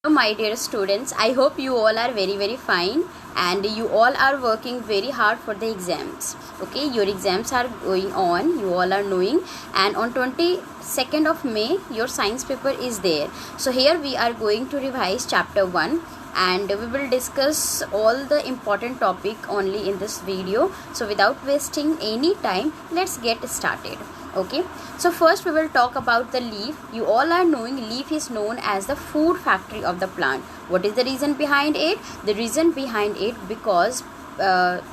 Hello, my dear students. I hope you all are very fine and you all are working very hard for the exams. Okay, your exams are going on, you all are knowing, and on 22nd of May your science paper is there. So here we are going to revise chapter 1 and we will discuss all the important topic only in this video. So without wasting any time, let's get started. Okay, so first we will talk about the leaf. You all are knowing leaf is known as the food factory of the plant. What is the reason behind it? The reason behind it because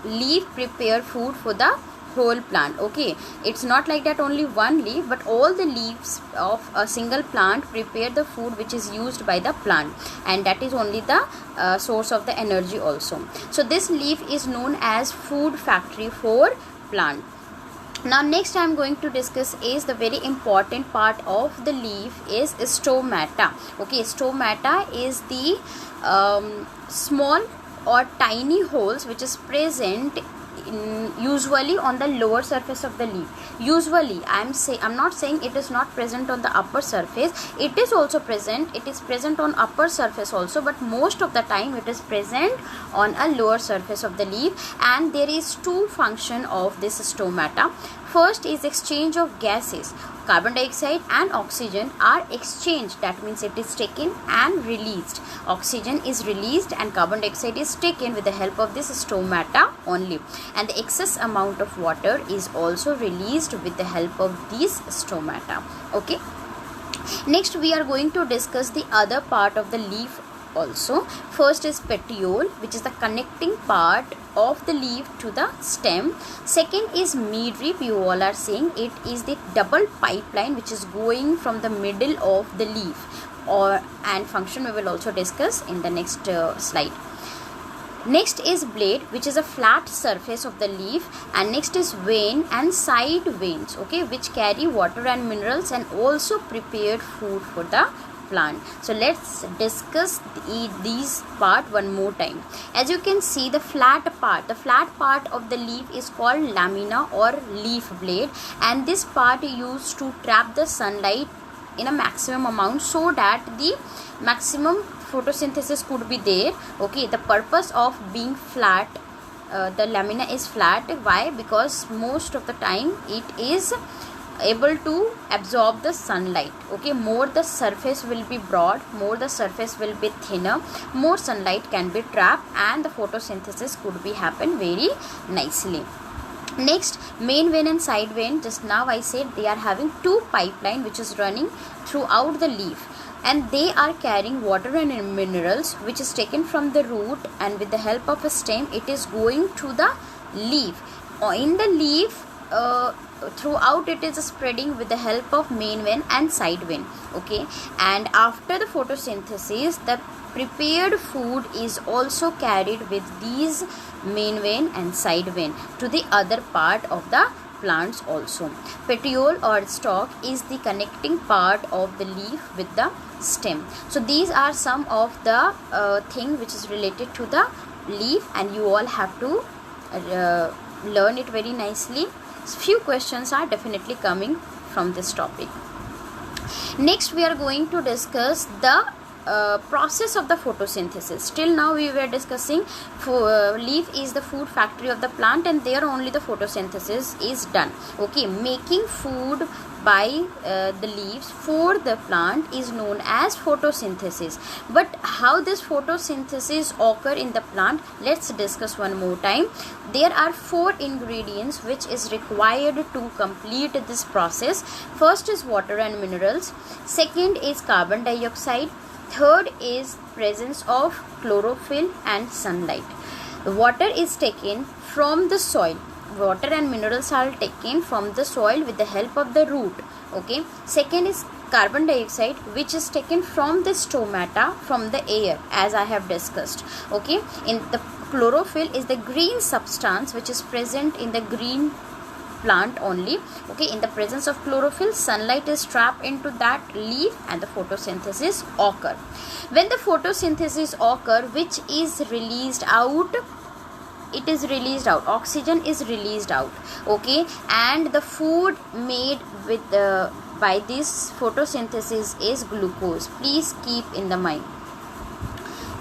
leaf prepare food for the whole plant. Okay, it's not like that only one leaf, but all the leaves of a single plant prepare the food which is used by the plant, and that is only the source of the energy also. So this leaf is known as food factory for plant. Now next I am going to discuss is the very important part of the leaf is stomata. Okay, stomata is the small or tiny holes which is present usually on the lower surface of the leaf. Usually I'm not saying it is not present on the upper surface. It is also present. It is present on upper surface also, but most of the time it is present on a lower surface of the leaf. And there is two function of this stomata. First is exchange of gases. Carbon dioxide and oxygen are exchanged. That means it is taken and released. Oxygen is released and carbon dioxide is taken with the help of this stomata only. And the excess amount of water is also released with the help of these stomata. Okay. Next we are going to discuss the other part of the leaf also. First is petiole, which is the connecting part of the leaf to the stem. Second is midrib. You all are seeing it is the double pipeline which is going from the middle of the leaf, and function we will also discuss in the next slide. Next is blade, which is a flat surface of the leaf, and next is vein and side veins, okay, which carry water and minerals and also prepared food for the plant. So let's discuss these part one more time. As you can see, the flat part of the leaf is called lamina or leaf blade, and this part is used to trap the sunlight in a maximum amount so that the maximum photosynthesis could be there. Okay, the purpose of being flat, the lamina is flat. Why? Because most of the time it is able to absorb the sunlight. Okay, more the surface will be broad, more the surface will be thinner, more sunlight can be trapped and the photosynthesis could be happen very nicely. Next, main vein and side vein. Just now I said they are having two pipeline which is running throughout the leaf, and they are carrying water and minerals which is taken from the root, and with the help of a stem it is going to the leaf. In the leaf, throughout it is spreading with the help of main vein and side vein. Okay, and after the photosynthesis, the prepared food is also carried with these main vein and side vein to the other part of the plants also. Petiole or stalk is the connecting part of the leaf with the stem. So these are some of the thing which is related to the leaf, and you all have to learn it very nicely. Few questions are definitely coming from this topic. Next we are going to discuss the process of the photosynthesis. Till now we were discussing leaf is the food factory of the plant, and there only the photosynthesis is done. Okay, making food by the leaves for the plant is known as photosynthesis. But how this photosynthesis occur in the plant, let's discuss one more time. There are 4 ingredients which is required to complete this process. First is water and minerals, second is carbon dioxide, third is presence of chlorophyll and sunlight. Water is taken from the soil. Water and minerals are taken from the soil with the help of the root. Okay, second is carbon dioxide, which is taken from the stomata, from the air, as I have discussed. Okay, in the chlorophyll is the green substance which is present in the green plant only. Okay, in the presence of chlorophyll, sunlight is trapped into that leaf and the photosynthesis occur. When the photosynthesis occur, which is released out, it is released out, oxygen is released out. Okay, and the food made with by this photosynthesis is glucose. Please keep in the mind.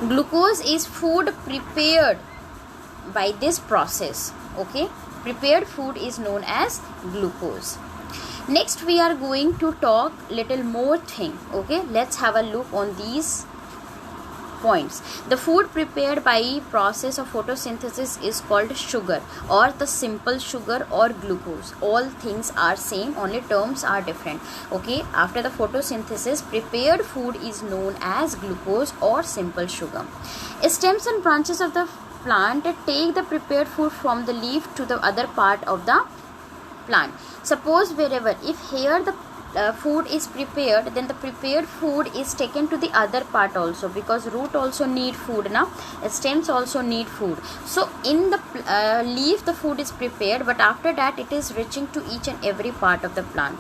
Glucose is food prepared by this process. Okay, prepared food is known as glucose. Next we are going to talk little more thing. Okay, let's have a look on these points. The food prepared by process of photosynthesis is called sugar, or the simple sugar, or glucose. All things are same, only terms are different. Okay, after the photosynthesis, prepared food is known as glucose or simple sugar. Stems and branches of the plant take the prepared food from the leaf to the other part of the plant. Suppose wherever, if here the food is prepared, then the prepared food is taken to the other part also, because root also need food now, stems also need food. So in the leaf the food is prepared, but after that it is reaching to each and every part of the plant.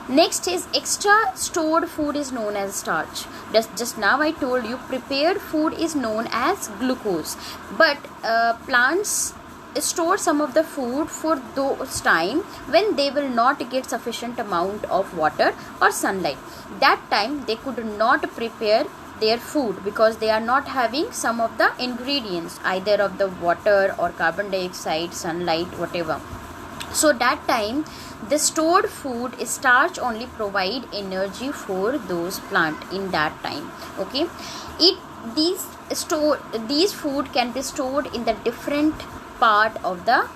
Next is extra stored food is known as starch. Just now I told you prepared food is known as glucose, but plants store some of the food for those time when they will not get sufficient amount of water or sunlight. That time they could not prepare their food because they are not having some of the ingredients, either of the water or carbon dioxide, sunlight, whatever. So that time the stored food starch only provide energy for those plant in that time. Okay, these food can be stored in the different part of the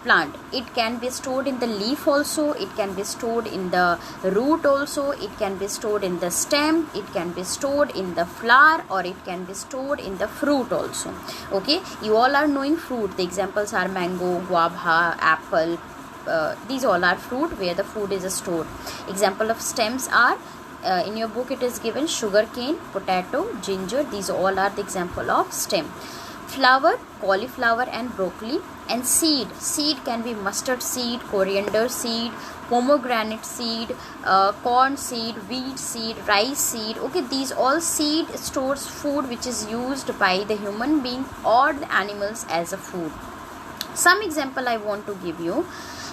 plant. It can be stored in the leaf also, it can be stored in the root also, it can be stored in the stem, it can be stored in the flower, or it can be stored in the fruit also. Okay, you all are knowing fruit. The examples are mango, guava, apple. These all are fruit where the food is stored. Example of stems are in your book it is given sugar cane, potato, ginger. These all are the example of stem. Flower, cauliflower and broccoli. And seed can be mustard seed, coriander seed, pomegranate seed, corn seed, wheat seed, rice seed. Okay, these all seed stores food which is used by the human being or the animals as a food. Some example I want to give you,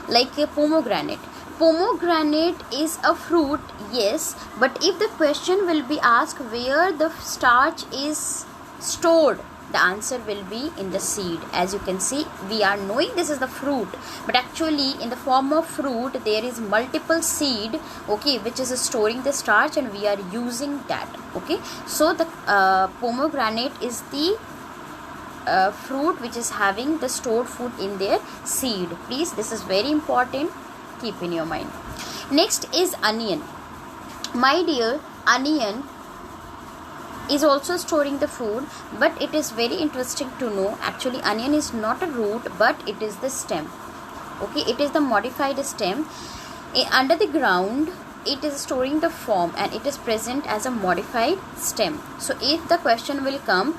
like a pomegranate. Pomegranate is a fruit, yes, but if the question will be asked where the starch is stored, the answer will be in the seed. As you can see, we are knowing this is the fruit, but actually in the form of fruit there is multiple seed, okay, which is storing the starch, and we are using that. Okay, so the pomegranate is the fruit which is having the stored food in their seed. Please, this is very important, keep in your mind. Next is onion. My dear, onion is also storing the food, but it is very interesting to know, actually onion is not a root, but it is the stem. Okay, it is the modified stem. Under the ground it is storing the form, and it is present as a modified stem. So if the question will come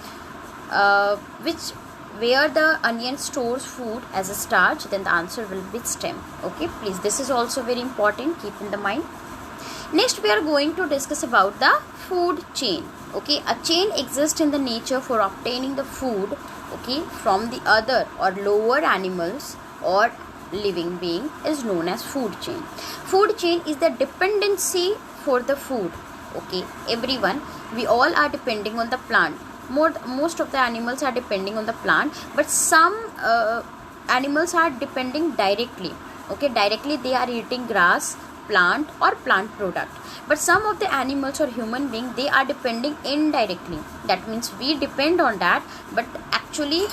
where the onion stores food as a starch, then the answer will be stem. Okay, please, this is also very important, keep in the mind. Next we are going to discuss about the food chain. Okay, a chain exists in the nature for obtaining the food, okay, from the other or lower animals or living being is known as food chain. Food chain is the dependency for the food. Okay, everyone, we all are depending on the plant. Most of the animals are depending on the plant, but some animals are depending directly. Okay, directly they are eating grass, plant or plant product, but some of the animals or human being, they are depending indirectly. That means we depend on that, but actually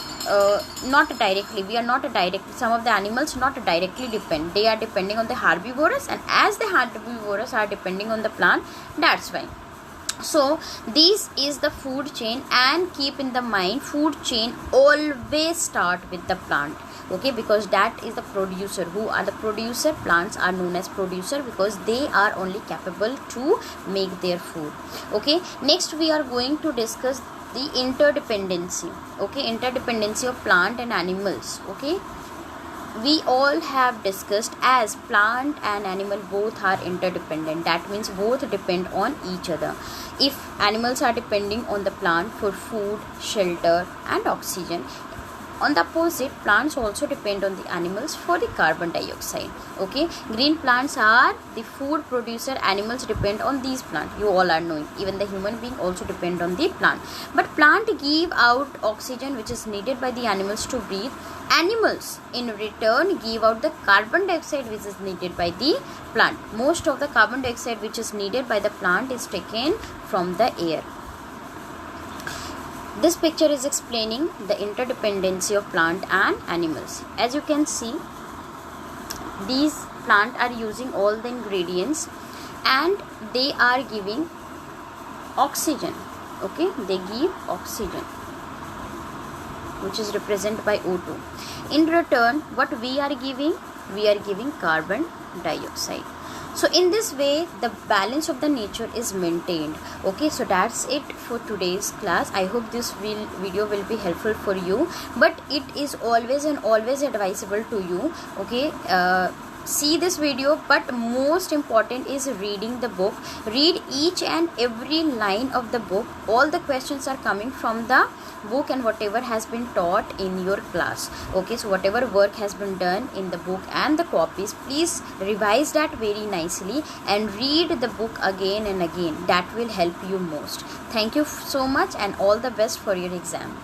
not directly. We are not directly, some of the animals not directly depend, they are depending on the herbivorous, and as the herbivorous are depending on the plant, that's why. So this is the food chain, and keep in the mind, food chain always start with the plant. Okay, because that is the producer. Who are the producer? Plants are known as producer because they are only capable to make their food. Okay, next we are going to discuss the interdependency. Okay, interdependency of plant and animals. Okay, we all have discussed as plant and animal both are interdependent. That means both depend on each other. If animals are depending on the plant for food, shelter and oxygen, On the opposite, plants also depend on the animals for the carbon dioxide. Okay, green plants are the food producer. Animals depend on these plants. You all are knowing. Even the human being also depend on the plant. But plant give out oxygen which is needed by the animals to breathe. Animals in return give out the carbon dioxide which is needed by the plant. Most of the carbon dioxide which is needed by the plant is taken from the air. This picture is explaining the interdependency of plant and animals. As you can see, these plants are using all the ingredients and they are giving oxygen. Okay, they give oxygen which is represented by O2. In return, what we are giving? We are giving carbon dioxide. So in this way, the balance of the nature is maintained. Okay, so that's it for today's class. I hope this video will be helpful for you, but it is always advisable to you. Okay, see this video, but most important is reading the book. Read each and every line of the book. All the questions are coming from the book and whatever has been taught in your class. Okay, so whatever work has been done in the book and the copies, please revise that very nicely and read the book again and again. That will help you most. Thank you so much and all the best for your exam.